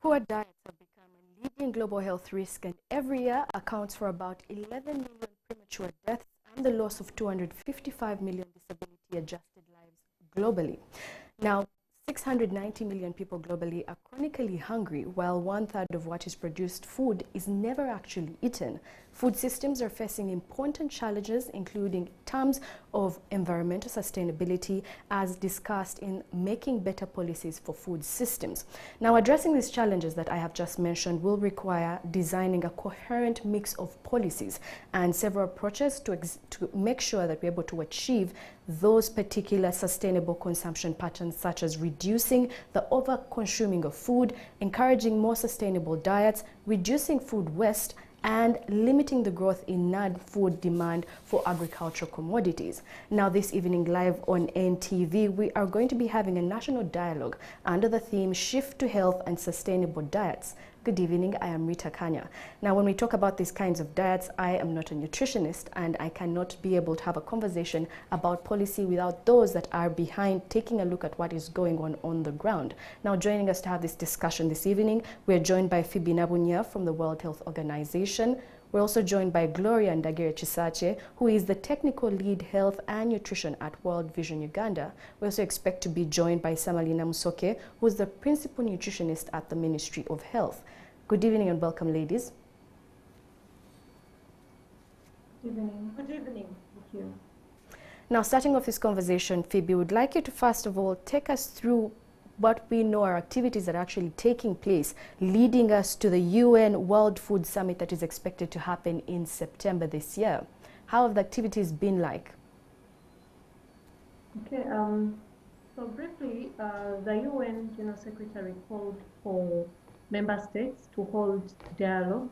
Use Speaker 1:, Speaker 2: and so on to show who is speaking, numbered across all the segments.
Speaker 1: Poor diets have become a leading global health risk and every year accounts for about 11 million premature deaths and the loss of 255 million disability-adjusted lives globally. Now, 690 million people globally are chronically hungry, while one-third of what is produced food is never actually eaten. Food systems are facing important challenges, including terms of environmental sustainability, as discussed in making better policies for food systems. Now, addressing these challenges that I have just mentioned will require designing a coherent mix of policies and several approaches to make sure that we're able to achieve those particular sustainable consumption patterns, such as reducing the over-consuming of food, encouraging more sustainable diets, reducing food waste, and limiting the growth in non-food demand for agricultural commodities. Now, this evening live on NTV, we are going to be having a national dialogue under the theme Shift to Health and Sustainable Diets. Good evening, I am Rita Kanya. Now, when we talk about these kinds of diets, I am not a nutritionist and I cannot be able to have a conversation about policy without those that are behind taking a look at what is going on the ground. Now, joining us to have this discussion this evening, we're joined by Phoebe Nabunya from the World Health Organization. We're also joined by Gloria Ndagire Chisache, who is the Technical Lead Health and Nutrition at World Vision Uganda. We also expect to be joined by Samalina Musoke, who is the Principal Nutritionist at the Ministry of Health. Good evening and welcome, ladies.
Speaker 2: Good evening. Good evening. Thank you.
Speaker 1: Now, starting off this conversation, Phoebe, would like you to first of all take us through what we know are activities that are actually taking place, leading us to the UN World Food Summit that is expected to happen in September this year. How have the activities been like?
Speaker 2: Okay, so briefly, the UN General Secretary called for member states to hold dialogues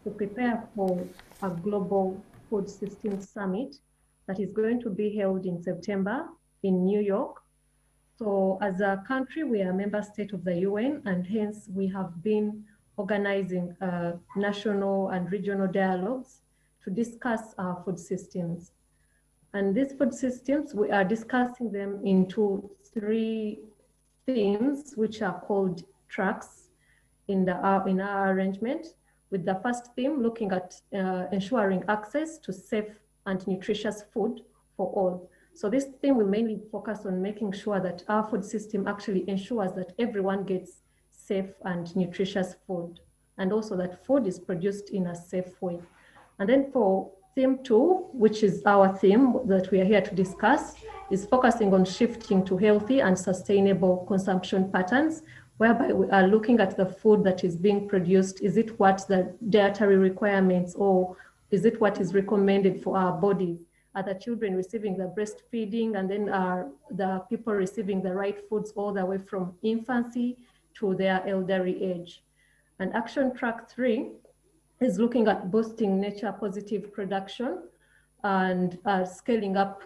Speaker 2: to prepare for a global food systems summit that is going to be held in September in New York. So as a country, we are a member state of the UN, and hence we have been organizing national and regional dialogues to discuss our food systems. And these food systems, we are discussing them into three themes, which are called tracks in our arrangement, with the first theme looking at ensuring access to safe and nutritious food for all. So this theme will mainly focus on making sure that our food system actually ensures that everyone gets safe and nutritious food, and also that food is produced in a safe way. And then for theme 2, which is our theme that we are here to discuss, is focusing on shifting to healthy and sustainable consumption patterns, whereby we are looking at the food that is being produced. Is it what the dietary requirements, or is it what is recommended for our bodies? Are the children receiving the breastfeeding, and then are the people receiving the right foods all the way from infancy to their elderly age? And action track 3 is looking at boosting nature positive production and scaling up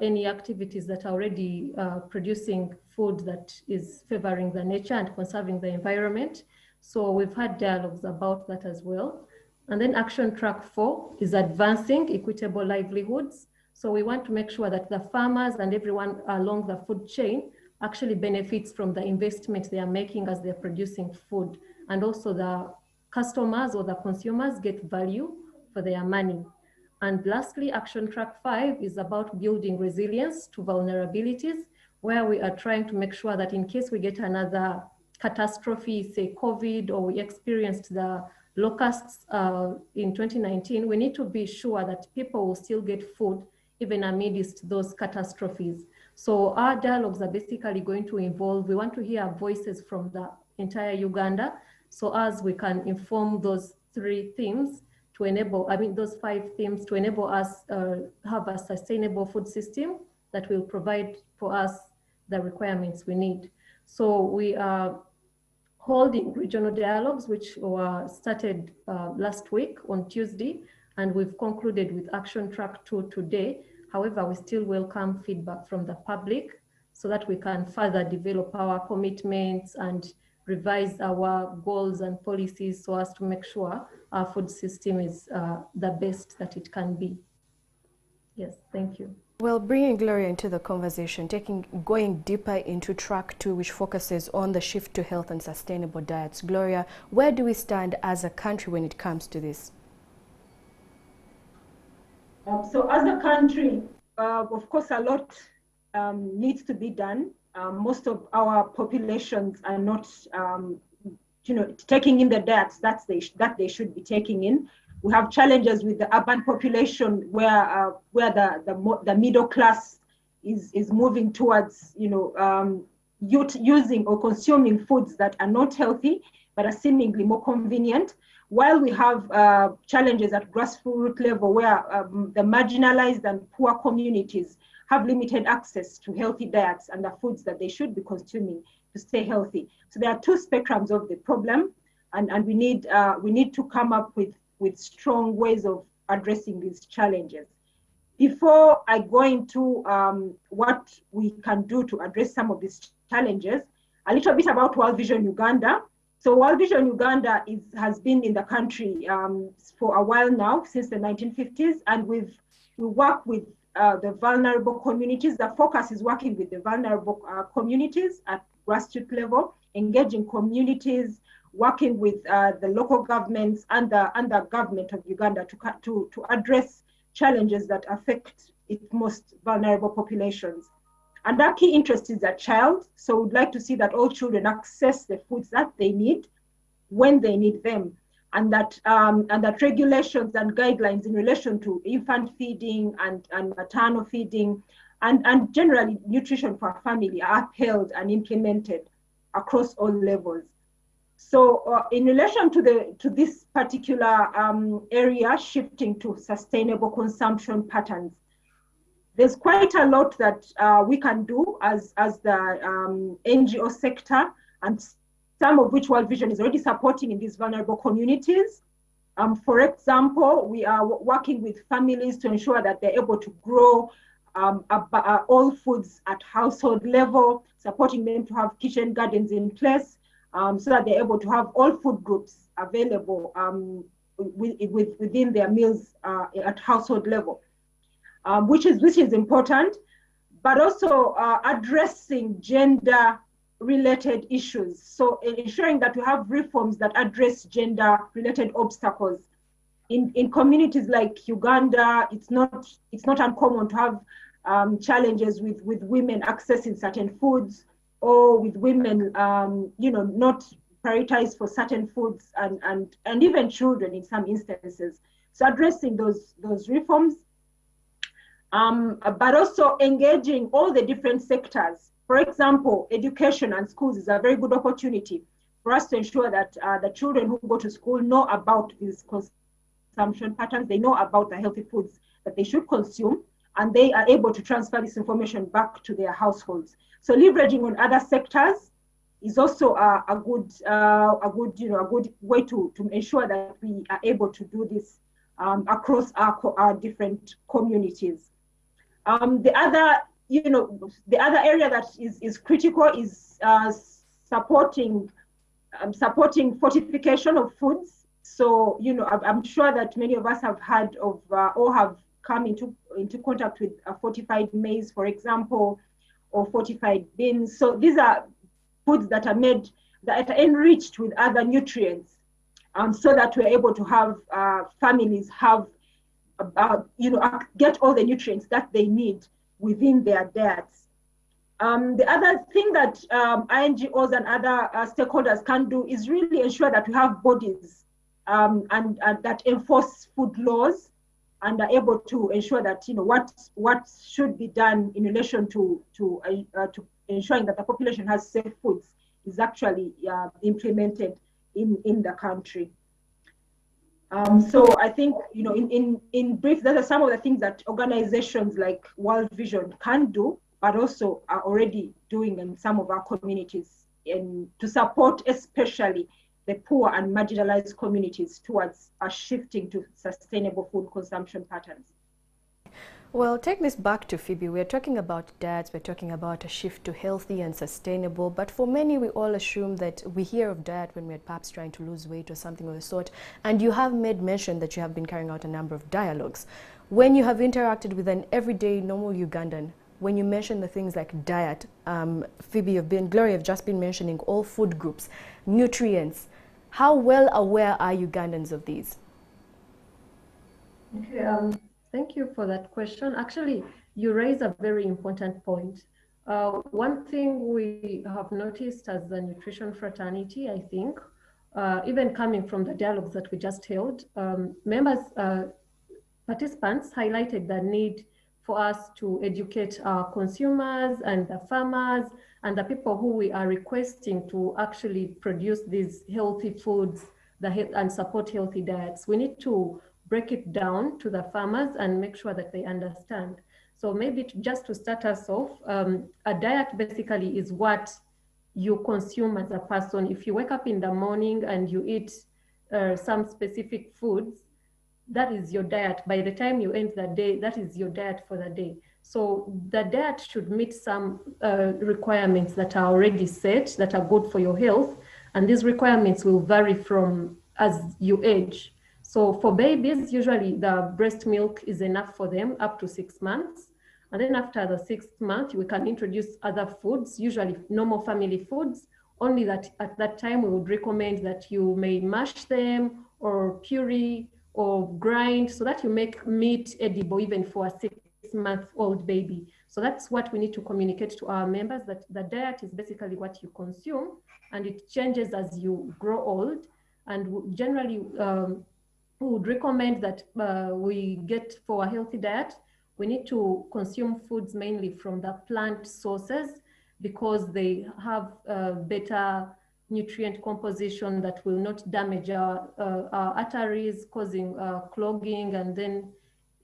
Speaker 2: any activities that are already producing food that is favoring the nature and conserving the environment. So we've had dialogues about that as well. And then action track 4 is advancing equitable livelihoods. So we want to make sure that the farmers and everyone along the food chain actually benefits from the investment they are making as they're producing food. And also the customers or the consumers get value for their money. And lastly, action track 5 is about building resilience to vulnerabilities, where we are trying to make sure that in case we get another catastrophe, say COVID, or we experienced the locusts in 2019, we need to be sure that people will still get food even amidst those catastrophes. So our dialogues are basically going to involve, we want to hear voices from the entire Uganda, so as we can inform those three themes to enable, those 5 themes to enable us have a sustainable food system that will provide for us the requirements we need. So we are holding regional dialogues, which were started last week on Tuesday, and we've concluded with action track 2 today. However, we still welcome feedback from the public so that we can further develop our commitments and revise our goals and policies so as to make sure our food system is the best that it can be. Yes, thank you.
Speaker 1: Well, bringing Gloria into the conversation, going deeper into track 2, which focuses on the shift to health and sustainable diets. Gloria, where do we stand as a country when it comes to this?
Speaker 3: So as a country, of course, a lot needs to be done. Most of our populations are not, taking in the diets that they should be taking in. We have challenges with the urban population where the middle class is moving towards using or consuming foods that are not healthy but are seemingly more convenient, while we have challenges at grassroots level where the marginalized and poor communities have limited access to healthy diets and the foods that they should be consuming to stay healthy. So there are two spectrums of the problem, and we need to come up with strong ways of addressing these challenges. Before I go into what we can do to address some of these challenges, a little bit about World Vision Uganda. So World Vision Uganda has been in the country for a while now, since the 1950s, and we work with the vulnerable communities. The focus is working with the vulnerable communities at grassroots level, engaging communities, working with the local governments and the government of Uganda to address challenges that affect its most vulnerable populations. And our key interest is the child. So we'd like to see that all children access the foods that they need when they need them, and that regulations and guidelines in relation to infant feeding and maternal feeding and generally nutrition for our family are upheld and implemented across all levels. So in relation to this particular area, shifting to sustainable consumption patterns, there's quite a lot that we can do as the NGO sector, and some of which World Vision is already supporting in these vulnerable communities. For example, we are working with families to ensure that they're able to grow all foods at household level, supporting them to have kitchen gardens in place, so that they're able to have all food groups available within their meals at household level. Which is important, but also addressing gender-related issues. So ensuring that we have reforms that address gender-related obstacles. In communities like Uganda, it's not uncommon to have challenges with women accessing certain foods, or with women, not prioritized for certain foods, and even children in some instances. So addressing those reforms. But also engaging all the different sectors. For example, education and schools is a very good opportunity for us to ensure that the children who go to school know about these consumption patterns, they know about the healthy foods that they should consume, and they are able to transfer this information back to their households. So leveraging on other sectors is also a good way to ensure that we are able to do this across our different communities. The other area that is critical is supporting fortification of foods. So I'm sure that many of us have heard of or have come into contact with fortified maize, for example, or fortified beans. So these are foods that are made that are enriched with other nutrients, so that we're able to have families have get all the nutrients that they need within their diets. The other thing that INGOs and other stakeholders can do is really ensure that we have bodies and that enforce food laws and are able to ensure that what should be done in relation to ensuring that the population has safe foods is actually implemented in the country. So I think, in brief, those are some of the things that organizations like World Vision can do, but also are already doing in some of our communities to support especially the poor and marginalized communities towards shifting to sustainable food consumption patterns.
Speaker 1: Well, take this back to Phoebe. We're talking about diets, we're talking about a shift to healthy and sustainable, but for many, we all assume that we hear of diet when we're perhaps trying to lose weight or something of the sort. And you have made mention that you have been carrying out a number of dialogues. When you have interacted with an everyday normal Ugandan, when you mention the things like diet, Phoebe, Gloria, have just been mentioning all food groups, nutrients, how well aware are Ugandans of these?
Speaker 2: Okay, thank you for that question. Actually, you raise a very important point. One thing we have noticed as the nutrition fraternity, I think, even coming from the dialogues that we just held, participants highlighted the need for us to educate our consumers and the farmers and the people who we are requesting to actually produce these healthy foods and support healthy diets. We need to break it down to the farmers and make sure that they understand. So maybe just to start us off, a diet basically is what you consume as a person. If you wake up in the morning and you eat some specific foods, that is your diet. By the time you end the day, that is your diet for the day. So the diet should meet some requirements that are already set, that are good for your health. And these requirements will vary from as you age. So for babies, usually the breast milk is enough for them up to 6 months. And then after the 6th month, we can introduce other foods, usually normal family foods, only that at that time we would recommend that you may mash them or puree or grind so that you make meat edible even for a 6-month-old baby. So that's what we need to communicate to our members, that the diet is basically what you consume and it changes as you grow old. And generally, we would recommend that we get for a healthy diet, we need to consume foods mainly from the plant sources because they have better nutrient composition that will not damage our arteries, causing clogging and then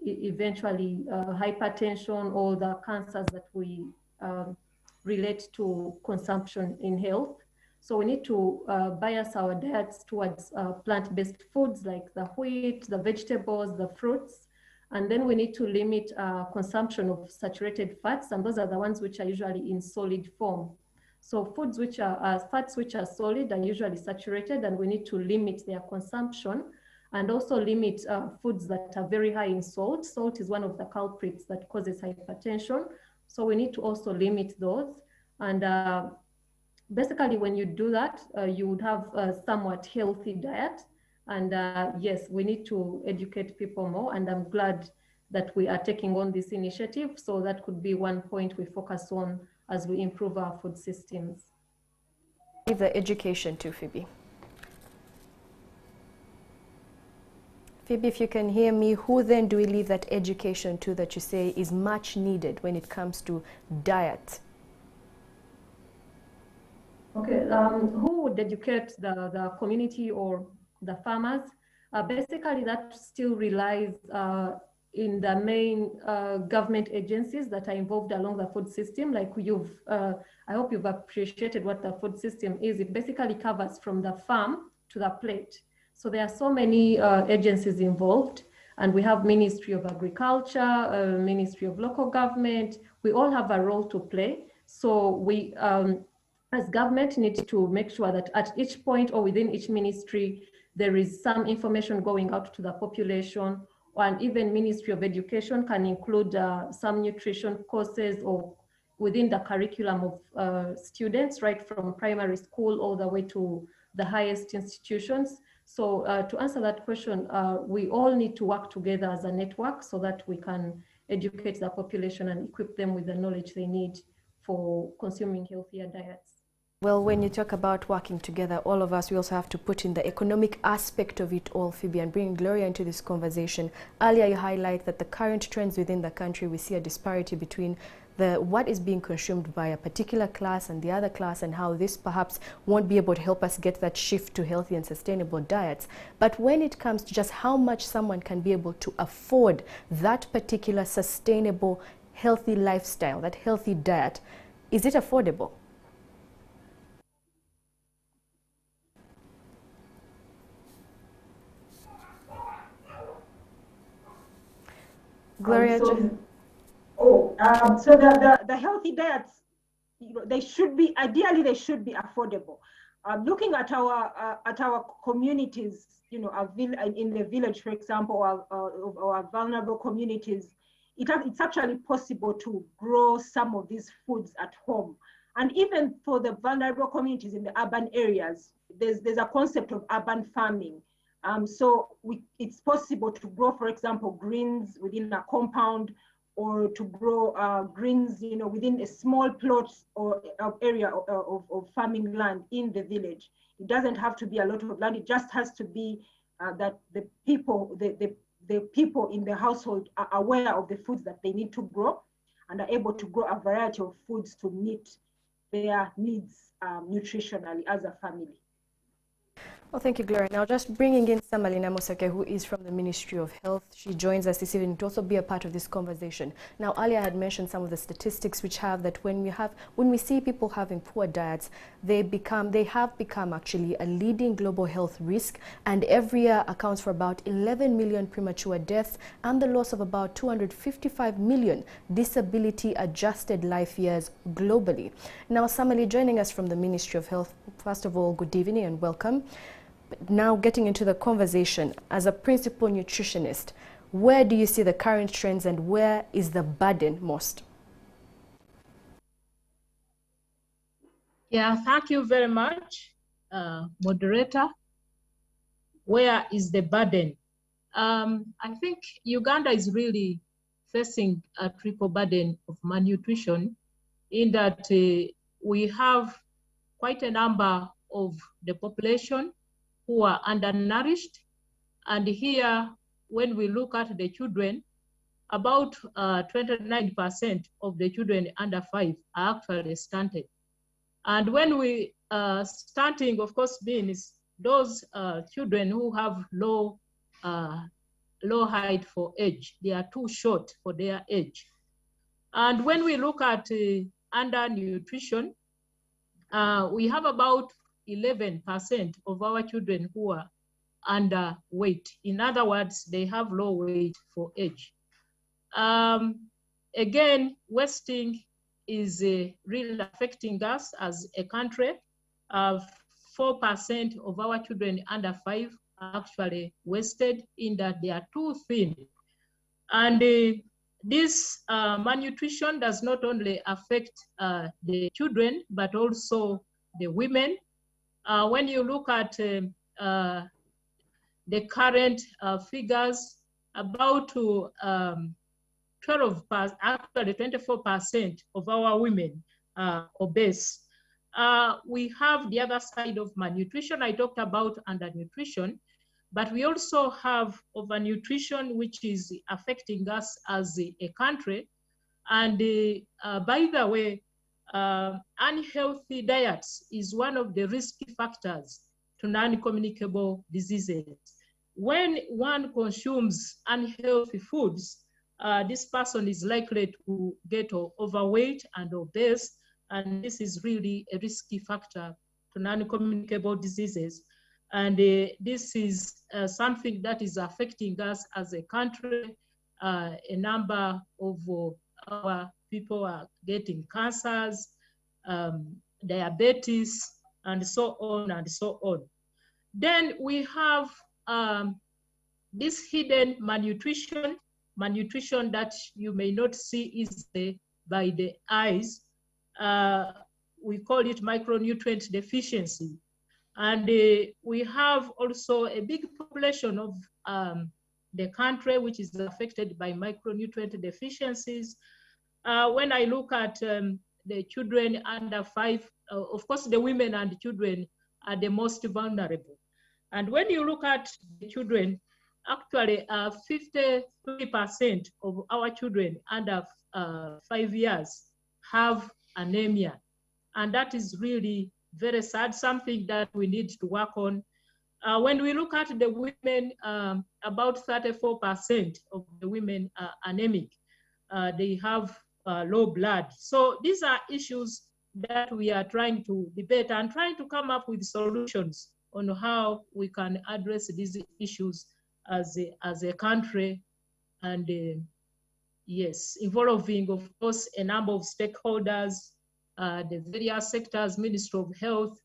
Speaker 2: eventually hypertension, all the cancers that we relate to consumption in health. So we need to bias our diets towards plant-based foods like the wheat, the vegetables, the fruits. And then we need to limit consumption of saturated fats, and those are the ones which are usually in solid form. So foods which are fats which are solid are usually saturated, and we need to limit their consumption and also limit foods that are very high in salt. Salt is one of the culprits that causes hypertension. So we need to also limit those. And basically, when you do that, you would have a somewhat healthy diet. And yes, we need to educate people more. And I'm glad that we are taking on this initiative. So that could be one point we focus on as we improve our food systems.
Speaker 1: The education too, Phoebe. Phoebe, if you can hear me, who then do we leave that education to that you say is much needed when it comes to diet?
Speaker 2: Okay, who would educate the community or the farmers? Basically, that still relies in the main government agencies that are involved along the food system. Like I hope you've appreciated what the food system is. It basically covers from the farm to the plate. So there are so many agencies involved, and we have Ministry of Agriculture, Ministry of Local Government. We all have a role to play. So we, as government, need to make sure that at each point or within each ministry, there is some information going out to the population, and even Ministry of Education can include some nutrition courses or within the curriculum of students, right from primary school all the way to the highest institutions. So to answer that question, we all need to work together as a network so that we can educate the population and equip them with the knowledge they need for consuming healthier diets.
Speaker 1: Well, when you talk about working together, all of us, we also have to put in the economic aspect of it all, Phoebe, and bring Gloria into this conversation. Earlier, you highlight that the current trends within the country, we see a disparity between what is being consumed by a particular class and the other class, and how this perhaps won't be able to help us get that shift to healthy and sustainable diets. But when it comes to just how much someone can be able to afford that particular sustainable, healthy lifestyle, that healthy diet, is it affordable? Gloria,
Speaker 3: so the healthy diets, they should be, ideally they should be affordable. Looking at our communities, you know, in the village, for example, our vulnerable communities, it's actually possible to grow some of these foods at home. And even for the vulnerable communities in the urban areas, there's a concept of urban farming. So it's possible to grow, for example, greens within a compound, or to grow greens, you know, within a small plot or area of farming land in the village. It doesn't have to be a lot of land. It just has to be that the people in the household are aware of the foods that they need to grow and are able to grow a variety of foods to meet their needs nutritionally as a family.
Speaker 1: Well, thank you, Gloria. Now, just bringing in Samalina Mosake, who is from the Ministry of Health. She joins us this evening to also be a part of this conversation. Now, earlier I had mentioned some of the statistics which have that when we see people having poor diets, they have become actually a leading global health risk, and every year accounts for about 11 million premature deaths and the loss of about 255 million disability-adjusted life years globally. Now, Samali, joining us from the Ministry of Health, first of all, good evening and welcome. Now getting into the conversation, as a principal nutritionist, where do you see the current trends and where is the burden most?
Speaker 4: Yeah, thank you very much, moderator. Where is the burden? I think Uganda is really facing a triple burden of malnutrition, in that we have quite a number of the population who are undernourished. And here, when we look at the children, about 29% of the children under 5 are actually stunted. And when we stunting, of course, means those children who have low height for age. They are too short for their age. And when we look at undernutrition, we have about 11% of our children who are underweight. In other words, they have low weight for age. Again, wasting is really affecting us as a country. 4% of our children under 5 are actually wasted, in that they are too thin. And this malnutrition does not only affect the children, but also the women. When you look at the current figures, about 24% of our women are obese. We have the other side of malnutrition. I talked about undernutrition, but we also have overnutrition, which is affecting us as a country. And by the way, unhealthy diets is one of the risky factors to non-communicable diseases. When one consumes unhealthy foods, this person is likely to get overweight and obese, and this is really a risky factor to non-communicable diseases. And this is something that is affecting us as a country. A number of our people are getting cancers, diabetes, and so on and so on. Then we have this hidden malnutrition that you may not see easily by the eyes. We call it micronutrient deficiency. And we have also a big population of the country which is affected by micronutrient deficiencies. When I look at the children under 5, of course, the women and children are the most vulnerable. And when you look at the children, actually 53% of our children under 5 years have anemia. And that is really very sad, something that we need to work on. When we look at the women, about 34% of the women are anemic. They have low blood. So these are issues that we are trying to debate and trying to come up with solutions on how we can address these issues as a country. And yes, involving, of course, a number of stakeholders, the various sectors, Ministry of Health,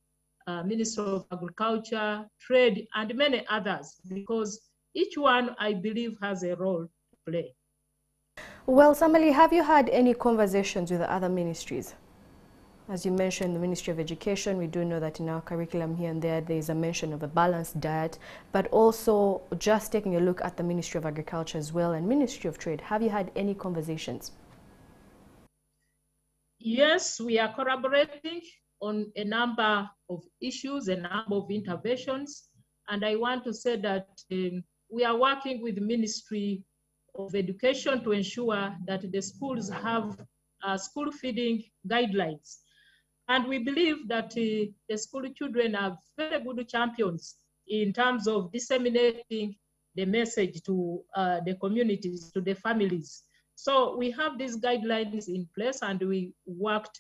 Speaker 4: Ministry of Agriculture, Trade, and many others, because each one, I believe, has a role to play.
Speaker 1: Well, Samali, have you had any conversations with the other ministries? As you mentioned, the Ministry of Education, we do know that in our curriculum here and there is a mention of a balanced diet, but also just taking a look at the Ministry of Agriculture as well and Ministry of Trade. Have you had any conversations?
Speaker 4: Yes, we are collaborating on a number of issues, a number of interventions. And I want to say that we are working with the Ministry of Education to ensure that the schools have school feeding guidelines. And we believe that the school children are very good champions in terms of disseminating the message to the communities, to the families. So we have these guidelines in place, and we worked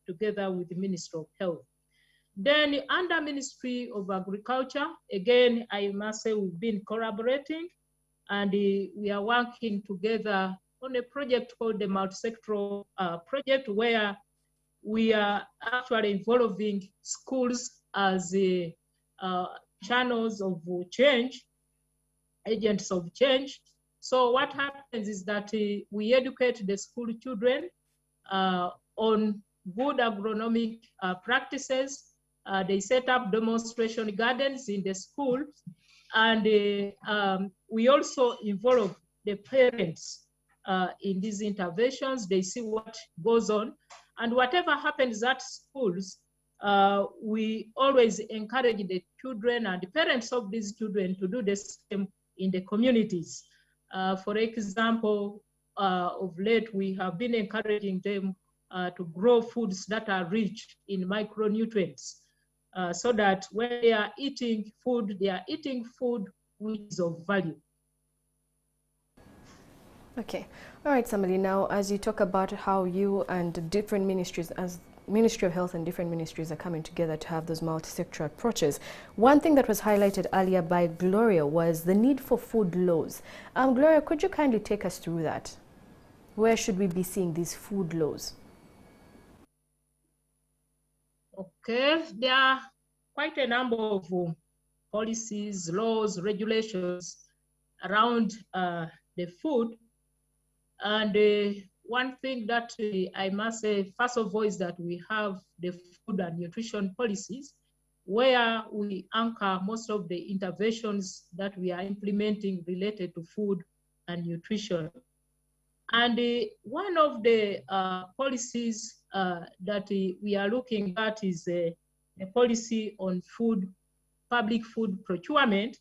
Speaker 4: together with the Ministry of Health. Then under Ministry of Agriculture, again, I must say we've been collaborating, and we are working together on a project called the multi-sectoral project, where we are actually involving schools as channels of change, agents of change. So what happens is that we educate the school children on good agronomic practices. They set up demonstration gardens in the school, and we also involve the parents in these interventions. They see what goes on, and whatever happens at schools, we always encourage the children and the parents of these children to do the same in the communities. For example, of late, we have been encouraging them to grow foods that are rich in micronutrients, so that when they are eating food which is of value.
Speaker 1: Okay. All right, Samali, now as you talk about how you and different ministries, as Ministry of Health and different ministries are coming together to have those multi-sectoral approaches, one thing that was highlighted earlier by Gloria was the need for food laws. Gloria, could you kindly take us through that? Where should we be seeing these food laws?
Speaker 4: Okay, there are quite a number of policies, laws, regulations around the food. And one thing that I must say, first of all, is that we have the food and nutrition policies, where we anchor most of the interventions that we are implementing related to food and nutrition. And one of the policies that we are looking at is a policy on public food procurement,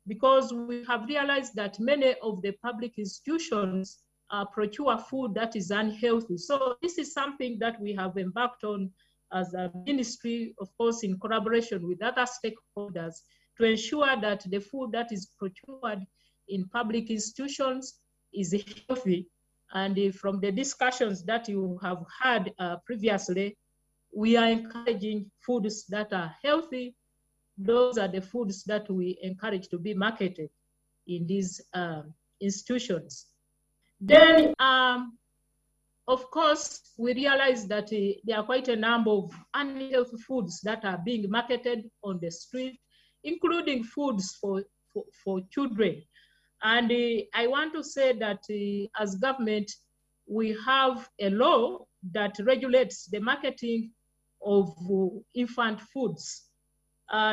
Speaker 4: because we have realized that many of the public institutions procure food that is unhealthy. So this is something that we have embarked on as a ministry, of course, in collaboration with other stakeholders, to ensure that the food that is procured in public institutions is healthy. And from the discussions that you have had previously, we are encouraging foods that are healthy. Those are the foods that we encourage to be marketed in these institutions. Then, of course, we realize that there are quite a number of unhealthy foods that are being marketed on the street, including foods for children. And I want to say that as government, we have a law that regulates the marketing of infant foods.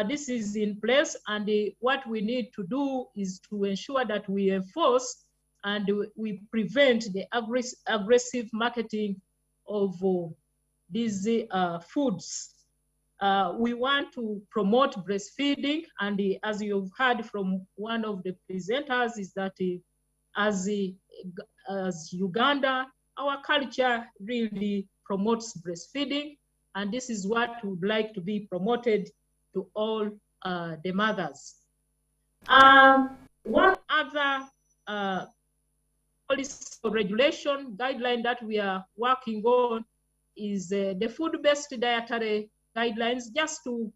Speaker 4: This is in place, and what we need to do is to ensure that we enforce and we prevent the aggressive marketing of these foods. We want to promote breastfeeding, and as you've heard from one of the presenters, is that as Uganda, our culture really promotes breastfeeding, and this is what we would like to be promoted to all the mothers. One other policy or regulation guideline that we are working on is the food-based dietary guidelines, just to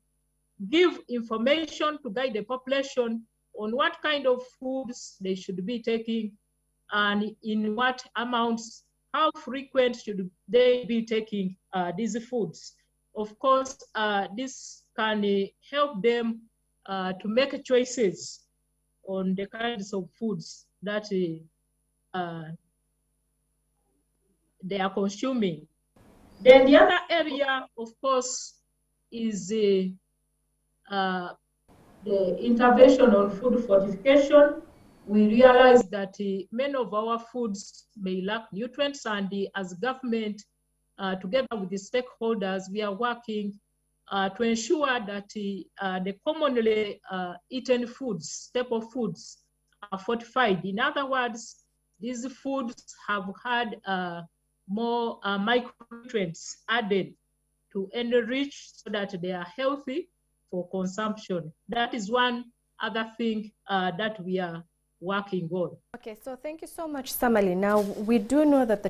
Speaker 4: give information to guide the population on what kind of foods they should be taking and in what amounts, how frequent should they be taking these foods. Of course, this can help them to make choices on the kinds of foods that they are consuming. Then the other area, of course, is the intervention on food fortification. We realize that many of our foods may lack nutrients, and as government, together with the stakeholders, we are working to ensure that the commonly eaten foods, staple foods, are fortified. In other words, these foods have had more micronutrients added to enrich so that they are healthy for consumption. That is one other thing that we are working on.
Speaker 1: Okay, so thank you so much, Samali. Now, we do know that the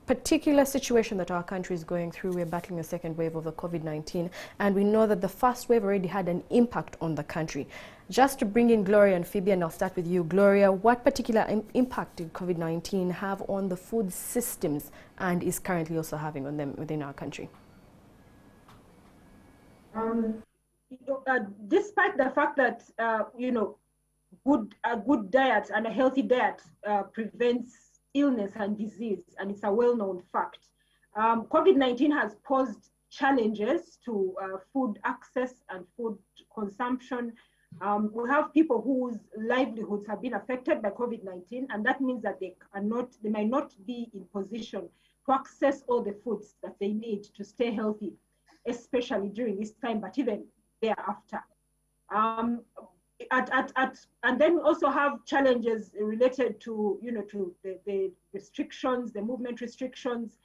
Speaker 1: particular situation that our country is going through, we're battling a second wave of the COVID-19, and we know that the first wave already had an impact on the country. Just to bring in Gloria and Phoebe, and I'll start with you, Gloria, what particular impact did COVID-19 have on the food systems and is currently also having on them within our country?
Speaker 3: Despite the fact that, a good diet and a healthy diet prevents illness and disease, and it's a well-known fact. COVID-19 has posed challenges to food access and food consumption. We have people whose livelihoods have been affected by COVID-19, and that means that they might not be in position to access all the foods that they need to stay healthy, especially during this time, but even thereafter. And then we also have challenges related to, to the restrictions, the movement restrictions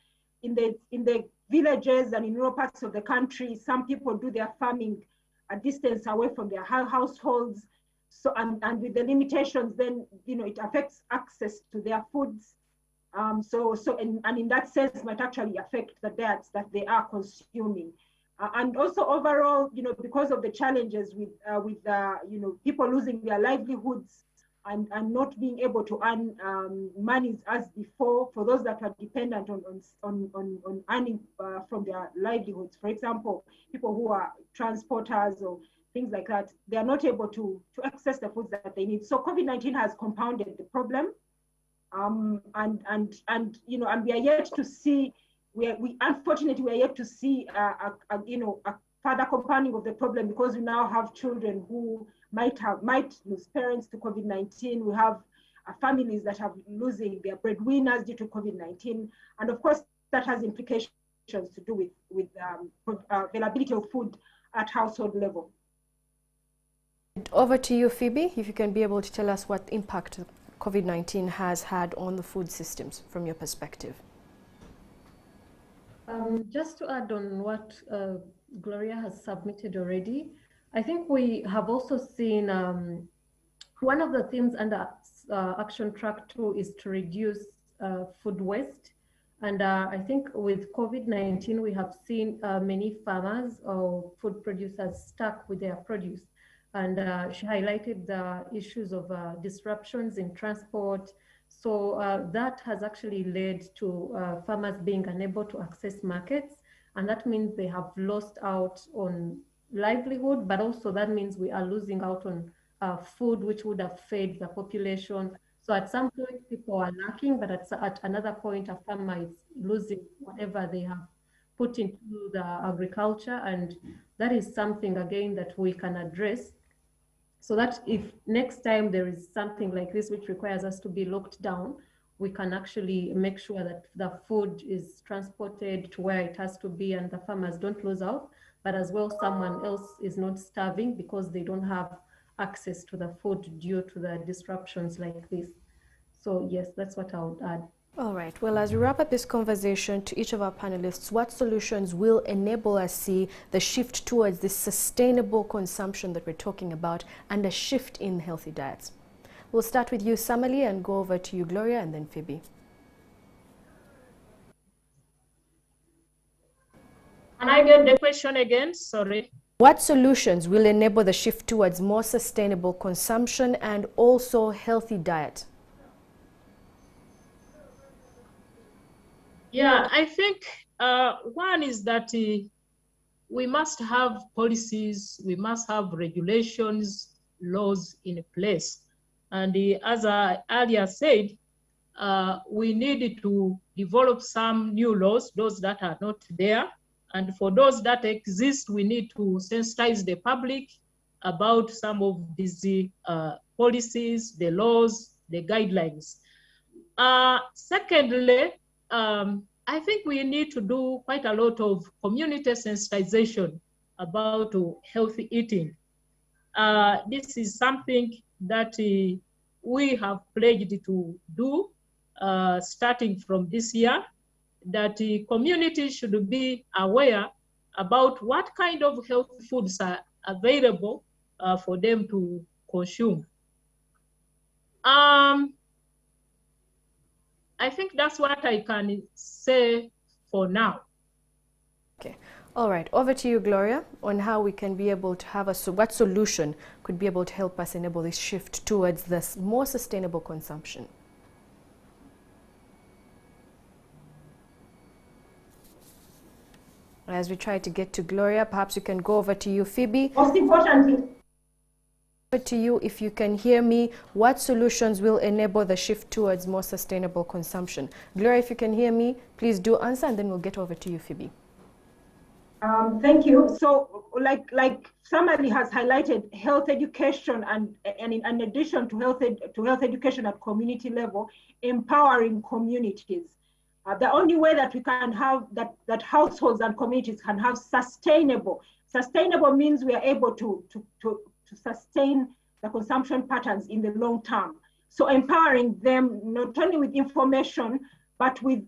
Speaker 3: in the villages and in rural parts of the country. Some people do their farming a distance away from their households. So, and with the limitations, then, it affects access to their foods. And in that sense, might actually affect the diets that they are consuming. And also overall, because of the challenges with people losing their livelihoods and not being able to earn money as before, for those that are dependent on earning from their livelihoods. For example, people who are transporters or things like that, they are not able to access the foods that they need. So COVID-19 has compounded the problem, and we are yet to see. Unfortunately, we are yet to see a further compounding of the problem, because we now have children who might lose parents to COVID-19. We have families that are losing their breadwinners due to COVID-19, and of course that has implications to do with availability of food at household level.
Speaker 1: Over to you, Phoebe, if you can be able to tell us what impact COVID-19 has had on the food systems from your perspective.
Speaker 2: Just to add on what Gloria has submitted already, I think we have also seen one of the themes under Action Track 2 is to reduce food waste. And I think with COVID-19, we have seen many farmers or food producers stuck with their produce. And she highlighted the issues of disruptions in transport. So that has actually led to farmers being unable to access markets. And that means they have lost out on livelihood, but also that means we are losing out on food which would have fed the population. So at some point people are lacking, but at another point a farmer is losing whatever they have put into the agriculture. And that is something again that we can address, so that if next time there is something like this which requires us to be locked down, we can actually make sure that the food is transported to where it has to be and the farmers don't lose out, but as well someone else is not starving because they don't have access to the food due to the disruptions like this. So yes, that's what I would add.
Speaker 1: All right. Well, as we wrap up this conversation, to each of our panelists, what solutions will enable us see the shift towards this sustainable consumption that we're talking about and a shift in healthy diets? We'll start with you, Samali, and go over to you, Gloria, and then Phoebe.
Speaker 4: Can I get the question again? Sorry.
Speaker 1: What solutions will enable the shift towards more sustainable consumption and also healthy diet?
Speaker 4: Yeah, I think one is that we must have policies, we must have regulations, laws in place. And as I earlier said, we need to develop some new laws, those that are not there. And for those that exist, we need to sensitize the public about some of these policies, the laws, the guidelines. Secondly, I think we need to do quite a lot of community sensitization about healthy eating. This is something that we have pledged to do starting from this year, that communities should be aware about what kind of healthy foods are available for them to consume. I think that's what I can say for now.
Speaker 1: Okay. All right. Over to you, Gloria, on how we can be able to have what solution could be able to help us enable this shift towards this more sustainable consumption. As we try to get to Gloria, perhaps we can go over to you, Phoebe.
Speaker 3: Most importantly,
Speaker 1: to you, if you can hear me, what solutions will enable the shift towards more sustainable consumption? Gloria, if you can hear me, please do answer, and then we'll get over to you, Phoebe.
Speaker 3: Thank you. So, like somebody has highlighted, health education and in addition to health education at community level, empowering communities. The only way that we can have that households and communities can have sustainable means we are able to sustain the consumption patterns in the long term. So empowering them not only with information, but with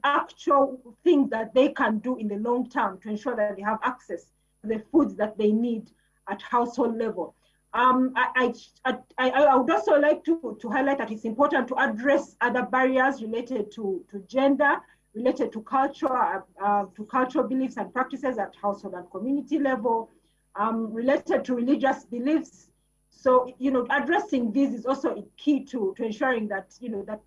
Speaker 3: actual things that they can do in the long term to ensure that they have access to the foods that they need at household level. I would also like to highlight that it's important to address other barriers related to gender, related to cultural beliefs and practices at household and community level, related to religious beliefs. So, addressing these is also a key to ensuring that, that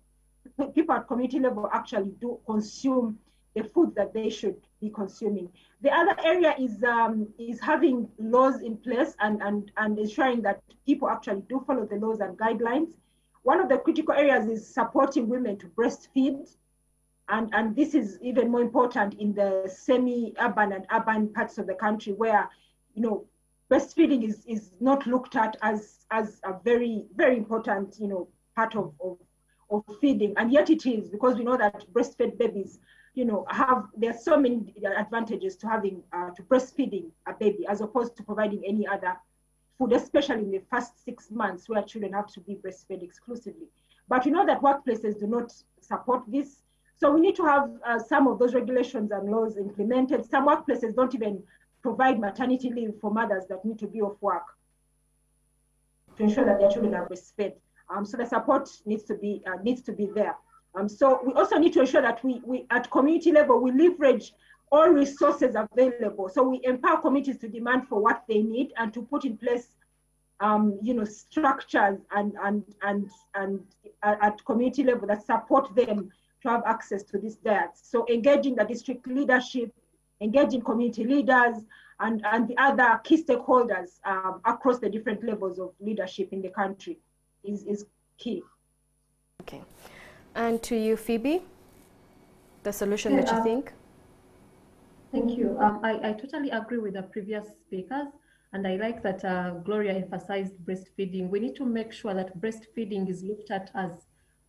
Speaker 3: people at community level actually do consume the food that they should be consuming. The other area is having laws in place and ensuring that people actually do follow the laws and guidelines. One of the critical areas is supporting women to breastfeed. And this is even more important in the semi-urban and urban parts of the country where, breastfeeding is not looked at as a very, very important, part of feeding. And yet it is, because we know that breastfed babies, there's so many advantages to having, to breastfeeding a baby as opposed to providing any other food, especially in the first 6 months where children have to be breastfed exclusively. But we know that workplaces do not support this. So we need to have some of those regulations and laws implemented. Some workplaces don't even provide maternity leave for mothers that need to be off work to ensure that their children are breastfed. So the support needs to be there. So we also need to ensure that we at community level, we leverage all resources available. So we empower communities to demand for what they need and to put in place, structures and at community level that support them to have access to these diets. So engaging the district leadership, engaging community leaders and the other key stakeholders across the different levels of leadership in the country is key.
Speaker 1: Okay. And to you, Phoebe, the solution that you think?
Speaker 2: Thank you. I totally agree with the previous speakers, and I like that Gloria emphasized breastfeeding. We need to make sure that breastfeeding is looked at as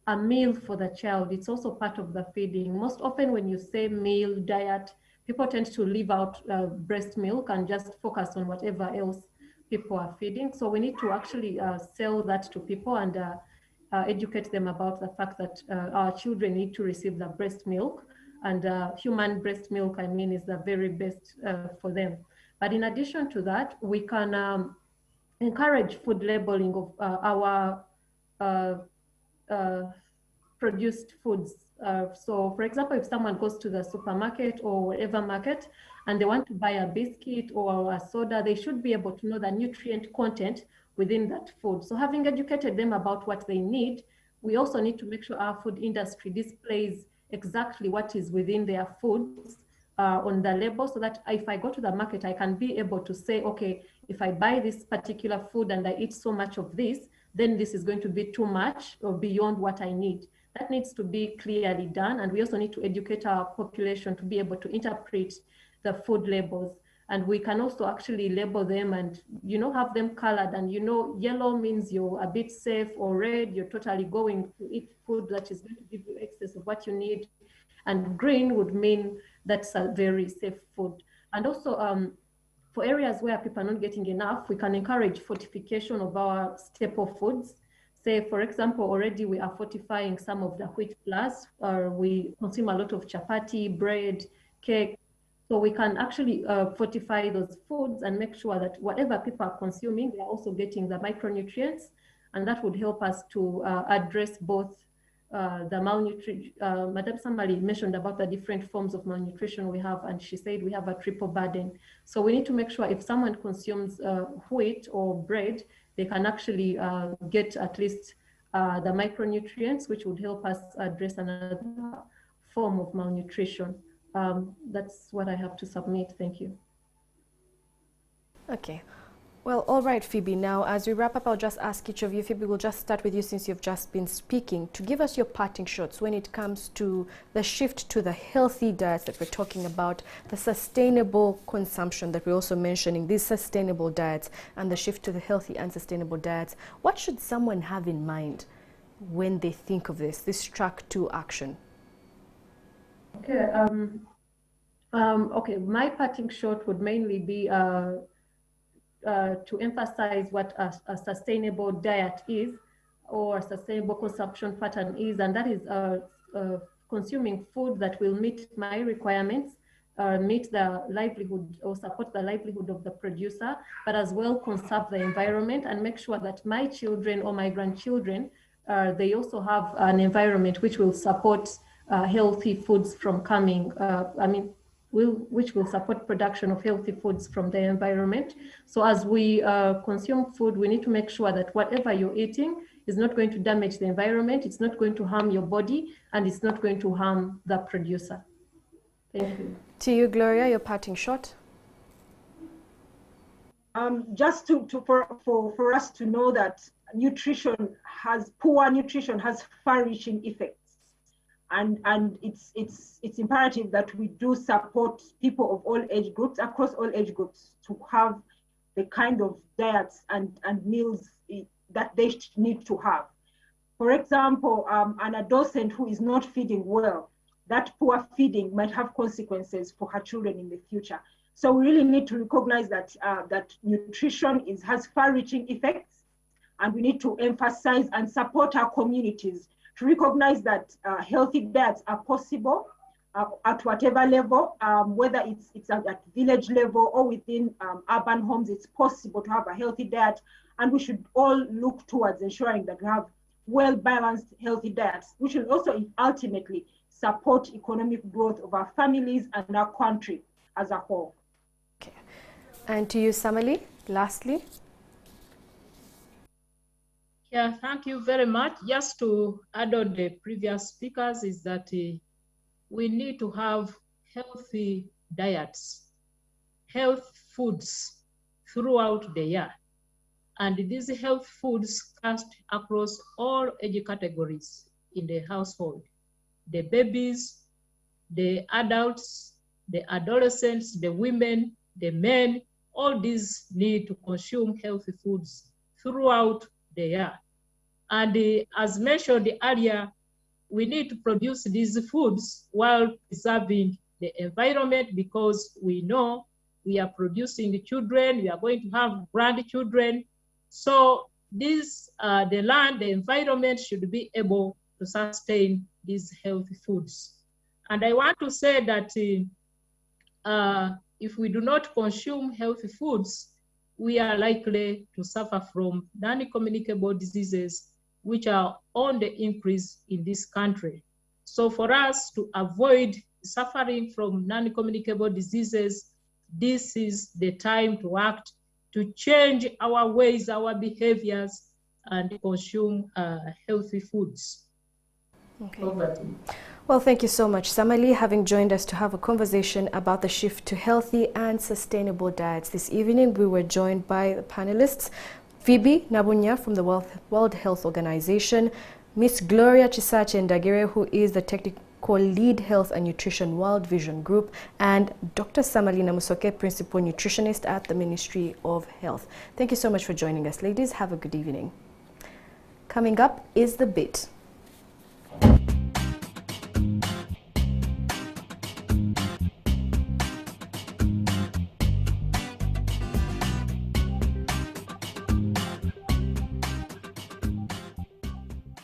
Speaker 2: a meal for the child. It's also part of the feeding. Most often when you say meal, diet, people tend to leave out breast milk and just focus on whatever else people are feeding. So we need to actually sell that to people and educate them about the fact that our children need to receive the breast milk, and human breast milk, is the very best for them. But in addition to that, we can encourage food labeling of our produced foods. So for example, if someone goes to the supermarket or whatever market and they want to buy a biscuit or a soda, they should be able to know the nutrient content within that food. So having educated them about what they need, we also need to make sure our food industry displays exactly what is within their foods on the label, so that if I go to the market, I can be able to say, okay, if I buy this particular food and I eat so much of this, then this is going to be too much or beyond what I need. That needs to be clearly done. And we also need to educate our population to be able to interpret the food labels. And we can also actually label them and, have them colored. And, yellow means you're a bit safe, or red, you're totally going to eat food that is going to give you excess of what you need. And green would mean that's a very safe food. And also, for areas where people are not getting enough, we can encourage fortification of our staple foods. Say, for example, already we are fortifying some of the wheat flours, or we consume a lot of chapati, bread, cake. So we can actually fortify those foods and make sure that whatever people are consuming, they are also getting the micronutrients. And that would help us to address both the malnutrition. Madam Samali mentioned about the different forms of malnutrition we have, and she said we have a triple burden. So we need to make sure if someone consumes wheat or bread, they can actually get at least the micronutrients, which would help us address another form of malnutrition. That's what I have to submit. Thank you.
Speaker 1: Okay. Well, all right, Phoebe. Now, as we wrap up, I'll just ask each of you. Phoebe, we'll just start with you since you've just been speaking, to give us your parting shots when it comes to the shift to the healthy diets that we're talking about, the sustainable consumption that we're also mentioning, these sustainable diets, and the shift to the healthy and sustainable diets. What should someone have in mind when they think of this track to action?
Speaker 2: Okay. Okay. My parting shot would mainly be to emphasize what a sustainable diet is, or a sustainable consumption pattern is, and that is consuming food that will meet my requirements, meet the livelihood or support the livelihood of the producer, but as well conserve the environment and make sure that my children or my grandchildren, they also have an environment which will support healthy foods from coming, which will support production of healthy foods from the environment. So as we consume food, we need to make sure that whatever you're eating is not going to damage the environment, it's not going to harm your body, and it's not going to harm the producer. Thank you.
Speaker 1: To you, Gloria, your parting shot.
Speaker 3: Just for us to know that poor nutrition has far-reaching effects. And it's imperative that we do support people of all age groups, across all age groups, to have the kind of diets and meals that they need to have. For example, an adolescent who is not feeding well, that poor feeding might have consequences for her children in the future. So we really need to recognize that that nutrition has far-reaching effects, and we need to emphasize and support our communities to recognize that healthy diets are possible at whatever level, whether it's at village level or within urban homes. It's possible to have a healthy diet, and we should all look towards ensuring that we have well-balanced healthy diets, which will also ultimately support economic growth of our families and our country as a whole.
Speaker 1: Okay. And to you, Samali, lastly.
Speaker 4: Yeah, thank you very much. Just to add on the previous speakers is that we need to have healthy diets, health foods throughout the year. And these health foods cast across all age categories in the household. The babies, the adults, the adolescents, the women, the men, all these need to consume healthy foods throughout the year. And as mentioned earlier, we need to produce these foods while preserving the environment, because we know we are producing children, we are going to have grandchildren. So this, the land, the environment should be able to sustain these healthy foods. And I want to say that if we do not consume healthy foods, we are likely to suffer from non-communicable diseases, which are on the increase in this country. So for us to avoid suffering from non-communicable diseases, this is the time to act, to change our ways, our behaviors, and consume healthy foods.
Speaker 1: Okay. Well, thank you so much, Samali, having joined us to have a conversation about the shift to healthy and sustainable diets. This evening, we were joined by the panelists, Phoebe Nabunya from the World Health Organization, Miss Gloria Chisache Ndagire, who is the technical lead Health and Nutrition World Vision Group, and Dr. Samali Namusoke, Principal Nutritionist at the Ministry of Health. Thank you so much for joining us, ladies. Have a good evening. Coming up is The Bit.